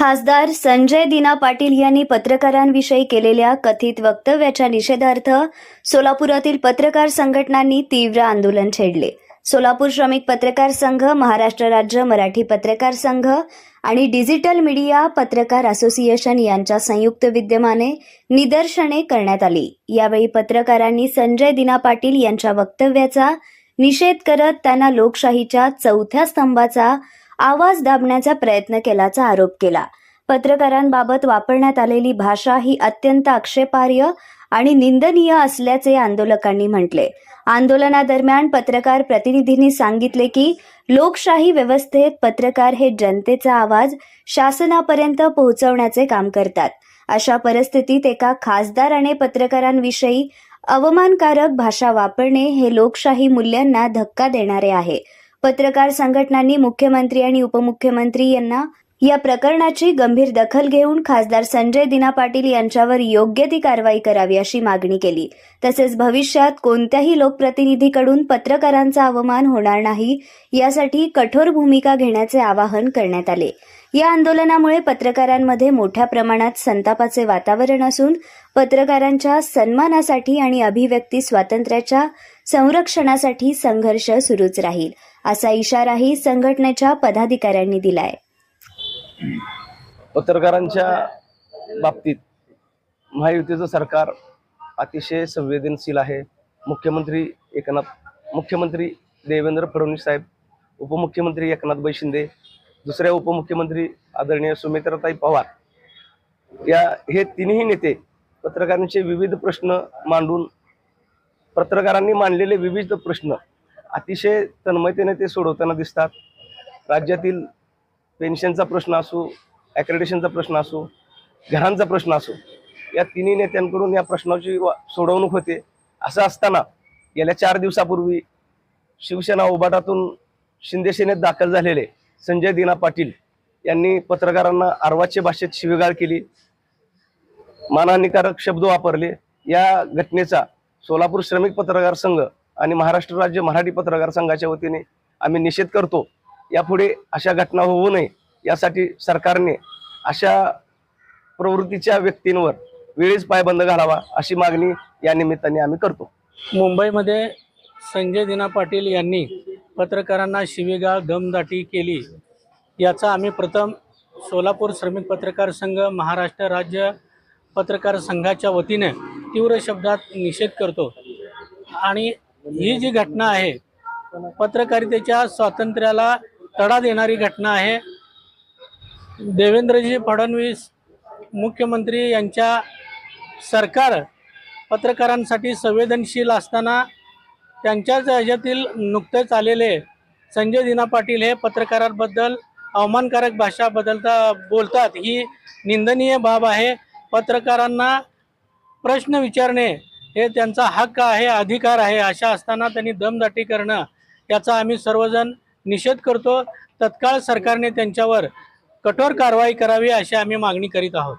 खासदार संजय दिना पाटील यांनी पत्रकारांविषयी केलेल्या कथित वक्तव्याच्या निषेधार्थ सोलापुरातील पत्रकार संघटनांनी तीव्र आंदोलन छेडले। सोलापूर श्रमिक पत्रकार संघ, महाराष्ट्र राज्य मराठी पत्रकार संघ आणि डिजिटल मीडिया पत्रकार असोसिएशन यांच्या संयुक्त विद्यमाने निदर्शने करण्यात आली। यावेळी पत्रकारांनी संजय दिना पाटील यांच्या वक्तव्याचा निषेध करत त्यांना लोकशाहीच्या चौथ्या स्तंभाचा आवाज दाबण्याचा प्रयत्न केल्याचा आरोप केला। पत्रकारांबाबत वापरण्यात आलेली भाषा ही अत्यंत आक्षेपार्ह आणि निंदनीय असल्याचे आंदोलकांनी म्हटले। आंदोलनादरम्यान पत्रकार प्रतिनिधींनी सांगितले की लोकशाही व्यवस्थेत पत्रकार हे जनतेचा आवाज शासनापर्यंत पोहोचवण्याचे काम करतात। अशा परिस्थितीत एका खासदाराने पत्रकारांविषयी अवमानकारक भाषा वापरणे हे लोकशाही मूल्यांना धक्का देणारे आहे। पत्रकार संघटनांनी मुख्यमंत्री आणि उपमुख्यमंत्री यांना या प्रकरणाची गंभीर दखल घेऊन खासदार संजय दिना पाटील यांच्यावर योग्य ती कारवाई करावी अशी मागणी केली। तसेच भविष्यात कोणत्याही लोकप्रतिनिधीकडून पत्रकारांचा अवमान होणार नाही यासाठी कठोर भूमिका घेण्याचे आवाहन करण्यात आले। या आंदोलनामुळे पत्रकारांमध्ये मोठ्या प्रमाणात संतापाचे वातावरण असून पत्रकारांच्या सन्मानासाठी आणि अभिव्यक्ती स्वातंत्र्याच्या संरक्षणासाठी संघर्ष सुरूच राहील असा इशाराही संघटनेच्या पदाधिकाऱ्यांनी दिलाय। पत्रकारांच्या बाबतीत महायुतीचं सरकार अतिशय संवेदनशील आहे। मुख्यमंत्री देवेंद्र फडणवीस साहेब, उपमुख्यमंत्री एकनाथभाई शिंदे, दुसऱ्या उपमुख्यमंत्री आदरणीय सुमित्राताई पवार हे तिन्ही नेते पत्रकारांचे विविध प्रश्न मांडून पत्रकारांनी मांडलेले विविध प्रश्न अतिशय तन्मयतेने ते सोडवताना दिसतात। राज्यातील पेन्शनचा प्रश्न असो, ॲक्रेडिटेशनचा प्रश्न असो, घरांचा प्रश्न असो, या तिन्ही नेत्यांकडून या प्रश्नाची सोडवणूक होते। असं असताना गेल्या 4 दिवसापूर्वी शिवसेना उभाटातून शिंदे सेनेत दाखल झालेले संजय दिना पाटील यांनी पत्रकारांना अर्वाच्य भाषेत शिवीगाळ केली, मानहानिकारक शब्द वापरले। या घटनेचा सोलापूर श्रमिक पत्रकार संघ आणि महाराष्ट्र राज्य मराठी पत्रकार संघाच्या वतीने आम्ही निषेध करतो। यापुढे अशा घटना होऊ नये यासाठी सरकारने अशा प्रवृत्तीच्या व्यक्तींवर वेळीच पायबंद घालावा अशी मागणी या निमित्ताने आम्ही करतो। मुंबईमध्ये संजय दिना पाटील यांनी पत्रकारांना शिवीगाळ दमदाटी केली याचा आम्ही प्रथम सोलापूर श्रमिक पत्रकार संघ, महाराष्ट्र राज्य पत्रकार संघाच्या वतीने तीव्र शब्दात निषेध करतो। आणि ही जी घटना आहे पत्रकारितेच्या स्वातंत्र्याला तडा देणारी घटना आहे। देवेंद्रजी फडणवीस मुख्यमंत्री यांच्या सरकार पत्रकारांसाठी संवेदनशील असताना त्यांच्याच ह्याच्यातील नुकतेच आलेले संजय दिना पाटील हे पत्रकारांबद्दल अवमानकारक भाषा बोलतात, ही निंदनीय बाब आहे। पत्रकारांना प्रश्न विचारणे हे त्यांचा हक्क आहे, अधिकार आहे। अशा असताना त्यांनी दमदाटी करणं याचा आम्ही सर्वजण निषेध करतो। तत्काळ सरकारने त्यांच्यावर कठोर कारवाई करावी अशी आम्ही मागणी करीत आहोत।